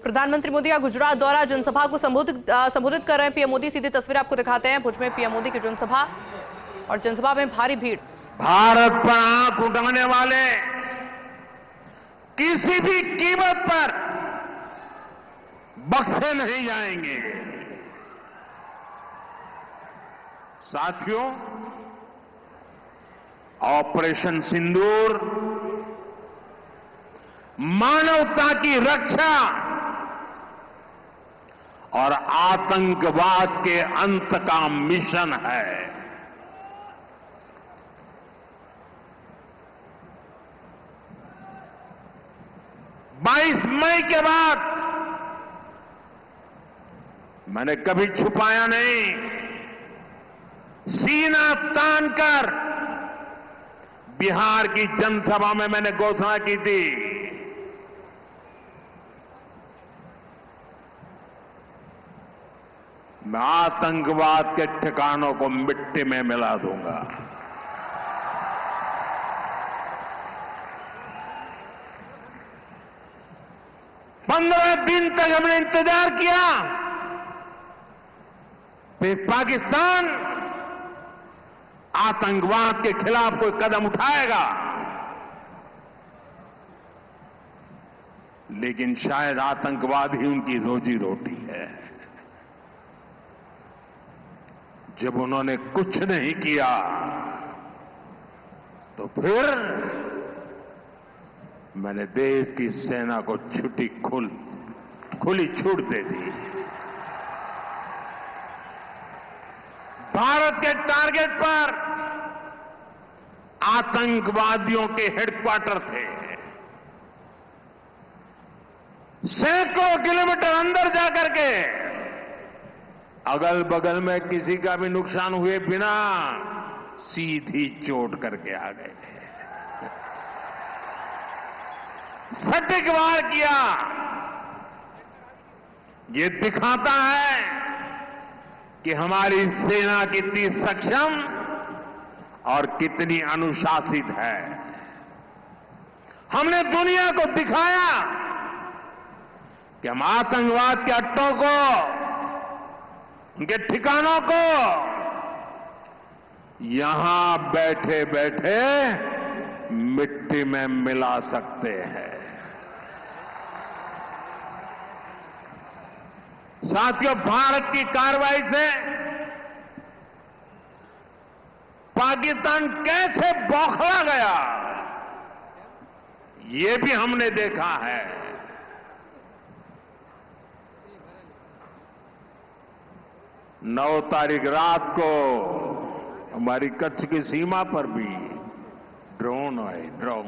प्रधानमंत्री मोदी का गुजरात दौरा, जनसभा को संबोधित कर रहे हैं पीएम मोदी। सीधी तस्वीर आपको दिखाते हैं भुज में पीएम मोदी की जनसभा, और जनसभा में भारी भीड़। भारत पर आंख उठाने वाले किसी भी कीमत पर बख्शे नहीं जाएंगे। साथियों, ऑपरेशन सिंदूर मानवता की रक्षा और आतंकवाद के अंत का मिशन है। 22 मई के बाद मैंने कभी छुपाया नहीं, सीना तानकर बिहार की जनसभा में मैंने घोषणा की थी, मैं आतंकवाद के ठिकानों को मिट्टी में मिला दूंगा। पंद्रह दिन तक हमने इंतजार किया, फिर पाकिस्तान आतंकवाद के खिलाफ कोई कदम उठाएगा, लेकिन शायद आतंकवाद ही उनकी रोजी रोटी है। जब उन्होंने कुछ नहीं किया तो फिर मैंने देश की सेना को खुली छूट दे दी। भारत के टारगेट पर आतंकवादियों के हेडक्वार्टर थे। सैकड़ों किलोमीटर अंदर जाकर के अगल बगल में किसी का भी नुकसान हुए बिना सीधी चोट करके आ गए, सटीक वार किया। ये दिखाता है कि हमारी सेना कितनी सक्षम और कितनी अनुशासित है। हमने दुनिया को दिखाया कि हम आतंकवाद के अड्डों को, उनके ठिकानों को यहां बैठे बैठे मिट्टी में मिला सकते हैं। साथियों, भारत की कार्रवाई से पाकिस्तान कैसे बौखला गया, ये भी हमने देखा है। नौ तारीख रात को हमारी कच्छ की सीमा पर भी ड्रोन आए, ड्रोन।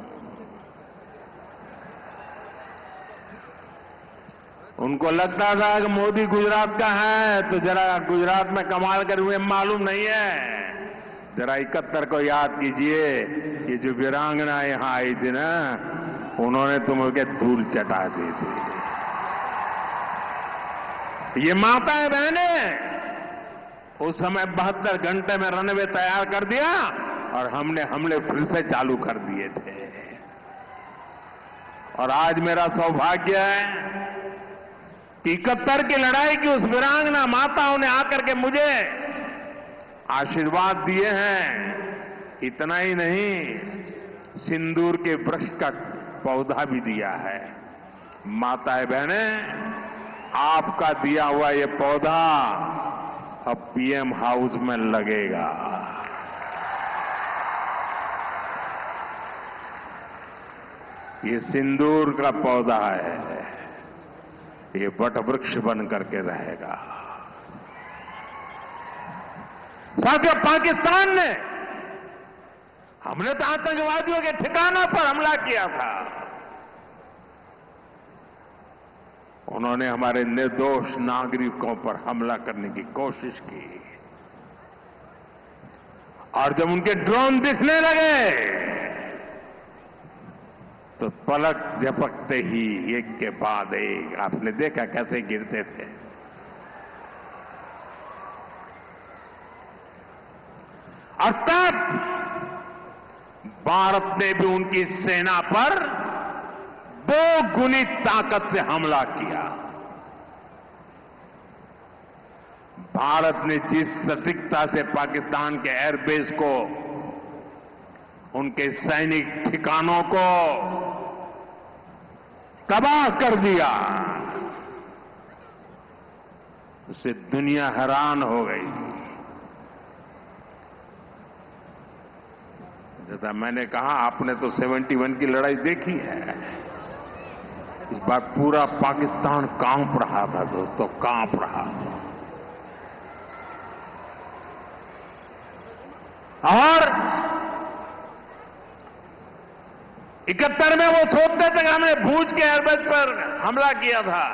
उनको लगता था कि मोदी गुजरात का है तो जरा गुजरात में कमाल कर हुए मालूम नहीं है। जरा 71 को याद कीजिए कि जो वीरांगना यहां आई थी ना, उन्होंने तुमको धूल चटा दी थी। ये माताएं बहनें उस समय 72 घंटे में रनवे तैयार कर दिया और हमने हमले फिर से चालू कर दिए थे। और आज मेरा सौभाग्य है कि 71 की लड़ाई की उस वीरांगना माताओं ने आकर के मुझे आशीर्वाद दिए हैं। इतना ही नहीं, सिंदूर के वृक्ष का पौधा भी दिया है। माताएं बहनें, आपका दिया हुआ ये पौधा अब पीएम हाउस में लगेगा। ये सिंदूर का पौधा है, ये वटवृक्ष बन करके रहेगा। साथियों, पाकिस्तान ने, हमने तो आतंकवादियों के ठिकानों पर हमला किया था, उन्होंने हमारे निर्दोष नागरिकों पर हमला करने की कोशिश की। और जब उनके ड्रोन दिखने लगे तो पलक झपकते ही एक के बाद एक, आपने देखा कैसे गिरते थे। और तब भारत ने भी उनकी सेना पर 2 गुनी ताकत से हमला किया। भारत ने जिस सटीकता से पाकिस्तान के एयरबेस को, उनके सैनिक ठिकानों को तबाह कर दिया, उससे दुनिया हैरान हो गई। जैसा मैंने कहा, आपने तो 71 की लड़ाई देखी है, इस बार पूरा पाकिस्तान कांप रहा था दोस्तों, कांप रहा था। और 71 में वो सोचते थे कि हमने भूज के एयरबेस पर हमला किया था,